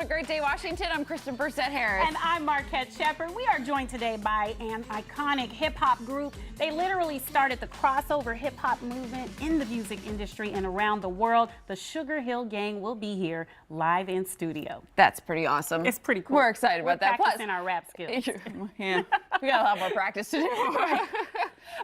a Great Day, Washington. I'm Kristen Bursett-Harris. And I'm Marquette Shepard. We are joined today by an iconic hip-hop group. They literally started the crossover hip-hop movement in the music industry and around the world. The Sugar Hill Gang will be here live in studio. That's pretty awesome. It's pretty cool. We're excited about that. We're practicing our rap skills. Yeah, we got a lot more practice to do.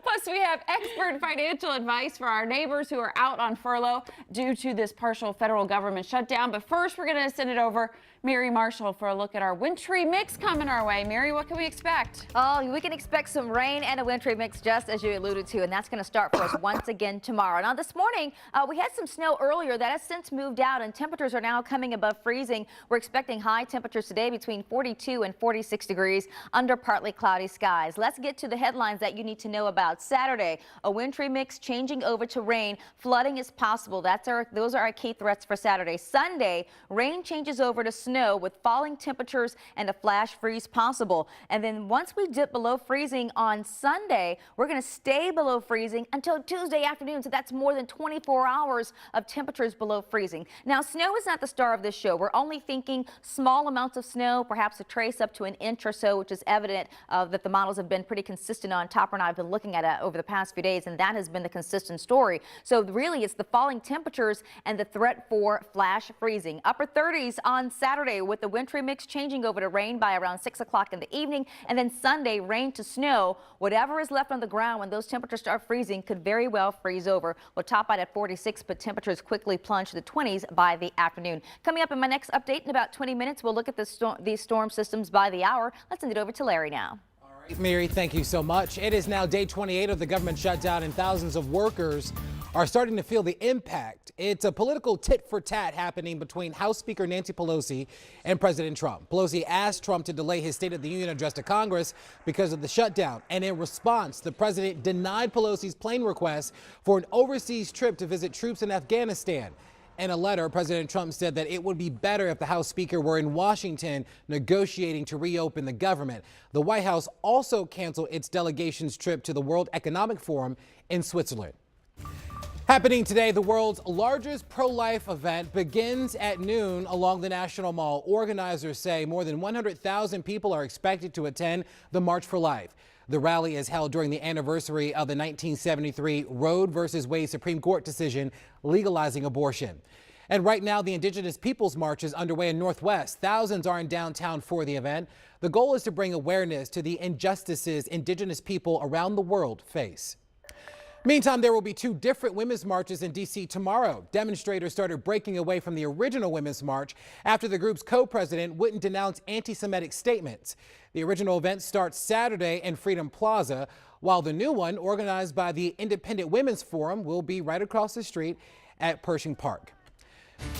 Plus, we have expert financial advice for our neighbors who are out on furlough due to this partial federal government shutdown. But first, we're going to send it over Mary Marshall for a look at our wintry mix coming our way. Mary, what can we expect? Oh, we can expect some rain and a wintry mix, just as you alluded to, and that's going to start for us once again tomorrow. Now, this morning, we had some snow earlier that has since moved out, and temperatures are now coming above freezing. We're expecting high temperatures today between 42 and 46 degrees under partly cloudy skies. Let's get to the headlines that you need to know about. Saturday, a wintry mix changing over to rain. Flooding is possible. Those are our key threats for Saturday. Sunday, rain changes over to snow with falling temperatures and a flash freeze possible. And then once we dip below freezing on Sunday, we're going to stay below freezing until Tuesday afternoon. So that's more than 24 hours of temperatures below freezing. Now, snow is not the star of this show. We're only thinking small amounts of snow, perhaps a trace up to an inch or so, which is evident that the models have been pretty consistent on. Topper and I have been looking at it over the past few days, and that has been the consistent story. So really, it's the falling temperatures and the threat for flash freezing. Upper 30s on Saturday with the wintry mix changing over to rain by around 6 o'clock in the evening, and then Sunday rain to snow. Whatever is left on the ground when those temperatures start freezing could very well freeze over. We'll top out at 46, but temperatures quickly plunge to the 20s by the afternoon. Coming up in my next update in about 20 minutes, we'll look at these storm systems by the hour. Let's send it over to Larry now. Mary, thank you so much. It is now day 28 of the government shutdown, and thousands of workers are starting to feel the impact. It's a political tit-for-tat happening between House Speaker Nancy Pelosi and President Trump. Pelosi asked Trump to delay his State of the Union address to Congress because of the shutdown. And in response, the president denied Pelosi's plane request for an overseas trip to visit troops in Afghanistan. In a letter, President Trump said that it would be better if the House Speaker were in Washington negotiating to reopen the government. The White House also canceled its delegation's trip to the World Economic Forum in Switzerland. Happening today, the world's largest pro-life event begins at noon along the National Mall. Organizers say more than 100,000 people are expected to attend the March for Life. The rally is held during the anniversary of the 1973 Roe v. Wade Supreme Court decision legalizing abortion. And right now, the Indigenous Peoples March is underway in Northwest. Thousands are in downtown for the event. The goal is to bring awareness to the injustices Indigenous people around the world face. Meantime, there will be two different women's marches in D.C. tomorrow. Demonstrators started breaking away from the original women's march after the group's co-president wouldn't denounce anti-Semitic statements. The original event starts Saturday in Freedom Plaza, while the new one, organized by the Independent Women's Forum, will be right across the street at Pershing Park.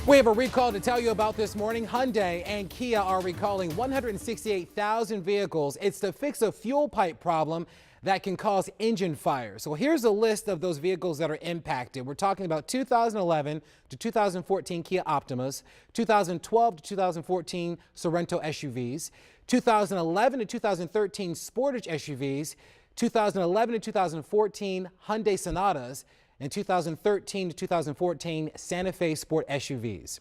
We have a recall to tell you about this morning. Hyundai and Kia are recalling 168,000 vehicles. It's to fix a fuel pipe problem that can cause engine fires. So here's a list of those vehicles that are impacted. We're talking about 2011 to 2014 Kia Optimas, 2012 to 2014 Sorento SUVs, 2011 to 2013 Sportage SUVs, 2011 to 2014 Hyundai Sonatas, and 2013 to 2014 Santa Fe Sport SUVs.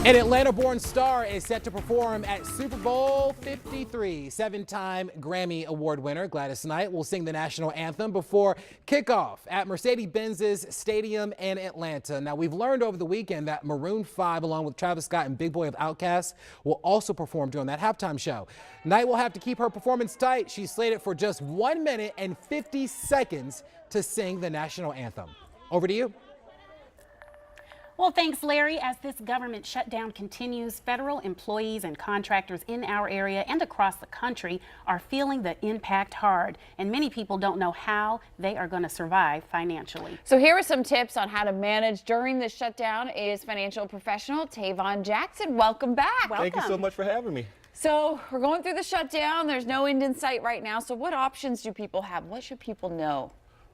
An Atlanta-born star is set to perform at Super Bowl 53. Seven-time Grammy Award winner Gladys Knight will sing the national anthem before kickoff at Mercedes-Benz's stadium in Atlanta. Now, we've learned over the weekend that Maroon 5, along with Travis Scott and Big Boy of Outkast, will also perform during that halftime show. Knight will have to keep her performance tight. She's slated for just 1 minute and 50 seconds to sing the national anthem. Over to you. Well, thanks, Larry. As this government shutdown continues, federal employees and contractors in our area and across the country are feeling the impact hard, and many people don't know how they are going to survive financially. So here are some tips on how to manage during this shutdown is financial professional Tavon Jackson. Welcome back. Welcome. Thank you so much for having me. So we're going through the shutdown. There's no end in sight right now. So what options do people have? What should people know?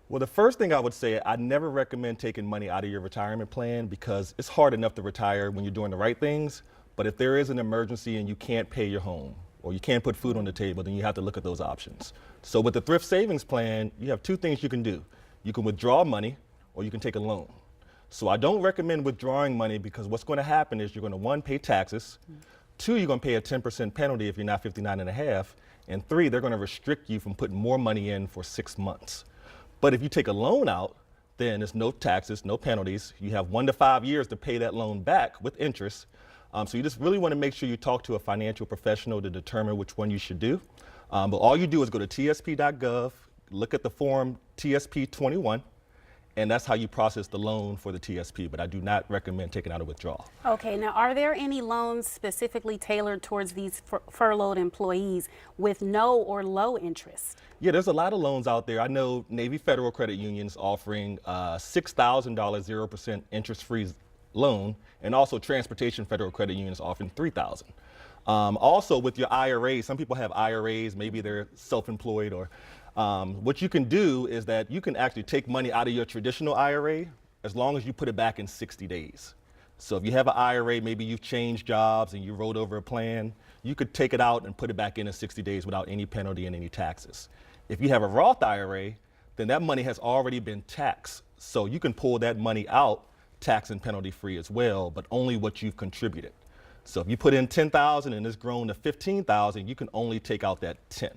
Well, the first thing I would say, I never recommend taking money out of your retirement plan because it's hard enough to retire when you're doing the right things. But if there is an emergency and you can't pay your home or you can't put food on the table, then you have to look at those options. So with the thrift savings plan, you have two things you can do. You can withdraw money or you can take a loan. So I don't recommend withdrawing money because what's going to happen is you're going to, one, pay taxes, two, you're going to pay a 10% penalty if you're not 59 and a half, and three, they're going to restrict you from putting more money in for 6 months. But if you take a loan out, then there's no taxes, no penalties. You have 1 to 5 years to pay that loan back with interest. So you just really want to make sure you talk to a financial professional to determine which one you should do. But all you do is go to tsp.gov, look at the form TSP 21, and that's how you process the loan for the TSP. But I do not recommend taking out a withdrawal. Okay, now are there any loans specifically tailored towards these furloughed employees with no or low interest? Yeah, there's a lot of loans out there. I know Navy Federal Credit Union's offering $6,000 0% interest-free loan, and also Transportation Federal Credit Union is offering $3,000. Also with your IRA, some people have IRAs, maybe they're self-employed, or what you can do is that you can actually take money out of your traditional IRA as long as you put it back in 60 days. So if you have an IRA, maybe you've changed jobs and you rolled over a plan, you could take it out and put it back in 60 days without any penalty and any taxes. If you have a Roth IRA, then that money has already been taxed. So you can pull that money out tax and penalty free as well, but only what you've contributed. So if you put in 10,000 and it's grown to 15,000, you can only take out that 10.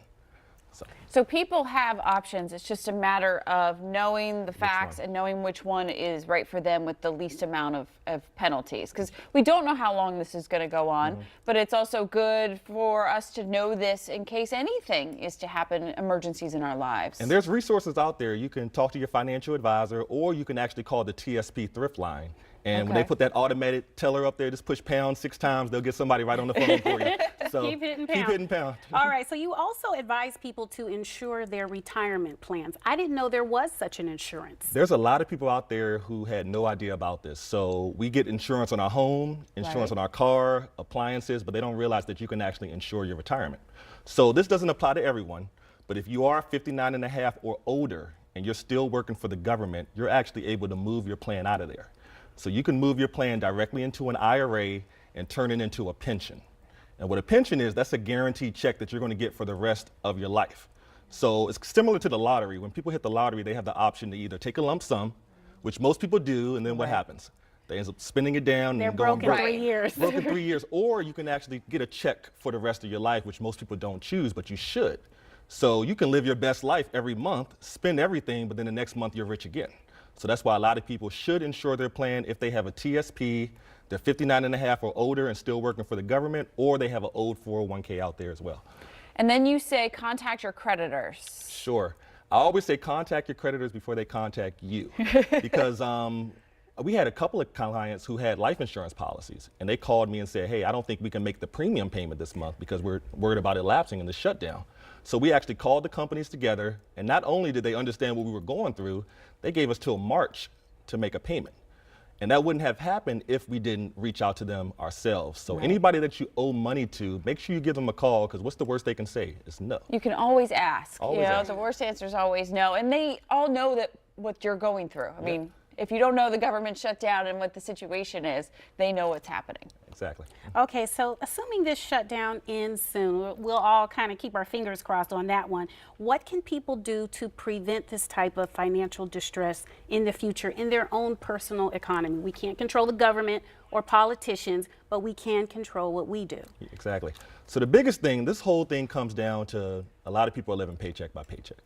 So people have options. It's just a matter of knowing the facts and knowing which one is right for them with the least amount of penalties. Because we don't know how long this is going to go on, but it's also good for us to know this in case anything is to happen, emergencies in our lives. And there's resources out there. You can talk to your financial advisor, or you can actually call the TSP Thrift Line. And when they put that automated teller up there, just push pound 6 times, they'll get somebody right on the phone for you. So keep hitting pound. Keep hitting pound. All right, so you also advise people to insure their retirement plans. I didn't know there was such an insurance. There's a lot of people out there who had no idea about this. So we get insurance on our home, insurance on our car, appliances, but they don't realize that you can actually insure your retirement. So this doesn't apply to everyone, but if you are 59 and a half or older and you're still working for the government, you're actually able to move your plan out of there. So you can move your plan directly into an IRA and turn it into a pension. And what a pension is, that's a guaranteed check that you're going to get for the rest of your life. So it's similar to the lottery. When people hit the lottery, they have the option to either take a lump sum, which most people do, and then what happens? They end up spending it down They're and going broke in broke. 3 years. Broke in 3 years. Or you can actually get a check for the rest of your life, which most people don't choose, but you should. So you can live your best life every month, spend everything, but then the next month you're rich again. So that's why a lot of people should insure their plan if they have a TSP, they're 59 and a half or older and still working for the government, or they have an old 401k out there as well. And then you say contact your creditors. Sure. I always say contact your creditors before they contact you, because we had a couple of clients who had life insurance policies, and they called me and said, hey, I don't think we can make the premium payment this month because we're worried about it lapsing in the shutdown. So we actually called the companies together, and not only did they understand what we were going through, they gave us till March to make a payment. And that wouldn't have happened if we didn't reach out to them ourselves. So anybody that you owe money to, make sure you give them a call, because what's the worst they can say? It's no. You can always ask. Always ask. The worst answer is always no. And they all know that what you're going through. I mean, if you don't know the government shutdown and what the situation is, they know what's happening. Exactly. Okay, so assuming this shutdown ends soon, we'll all kind of keep our fingers crossed on that one. What can people do to prevent this type of financial distress in the future in their own personal economy? We can't control the government or politicians, but we can control what we do. Exactly. So the biggest thing, this whole thing comes down to a lot of people are living paycheck by paycheck.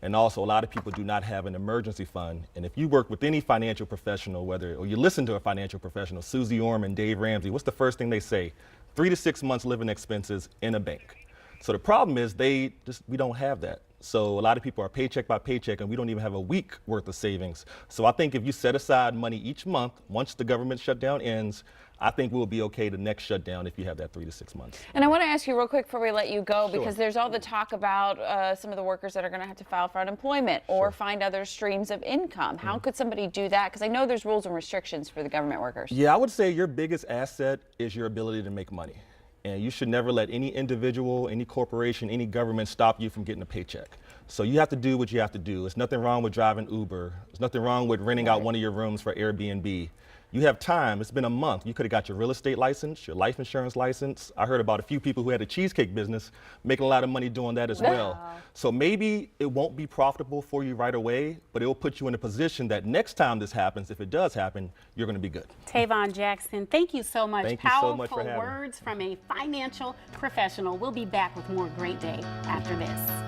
And also a lot of people do not have an emergency fund. And if you work with any financial professional, or you listen to a financial professional, Susie Orman, Dave Ramsey, what's the first thing they say? 3 to 6 months living expenses in a bank. So the problem is we don't have that. So a lot of people are paycheck by paycheck, and we don't even have a week worth of savings. So I think if you set aside money each month, once the government shutdown ends, I think we'll be okay the next shutdown if you have that 3 to 6 months. And I want to ask you real quick before we let you go, because there's all the talk about some of the workers that are going to have to file for unemployment or find other streams of income. How could somebody do that? Because I know there's rules and restrictions for the government workers. Yeah, I would say your biggest asset is your ability to make money. And you should never let any individual, any corporation, any government stop you from getting a paycheck. So you have to do what you have to do. There's nothing wrong with driving Uber. There's nothing wrong with renting out one of your rooms for Airbnb. You have time. It's been a month. You could have got your real estate license, your life insurance license. I heard about a few people who had a cheesecake business making a lot of money doing that as well. So maybe it won't be profitable for you right away, but it will put you in a position that next time this happens, if it does happen, you're going to be good. Tavon Jackson, thank you so much. Thank you so much for having me. Powerful words from a financial professional. We'll be back with more Great Day after this.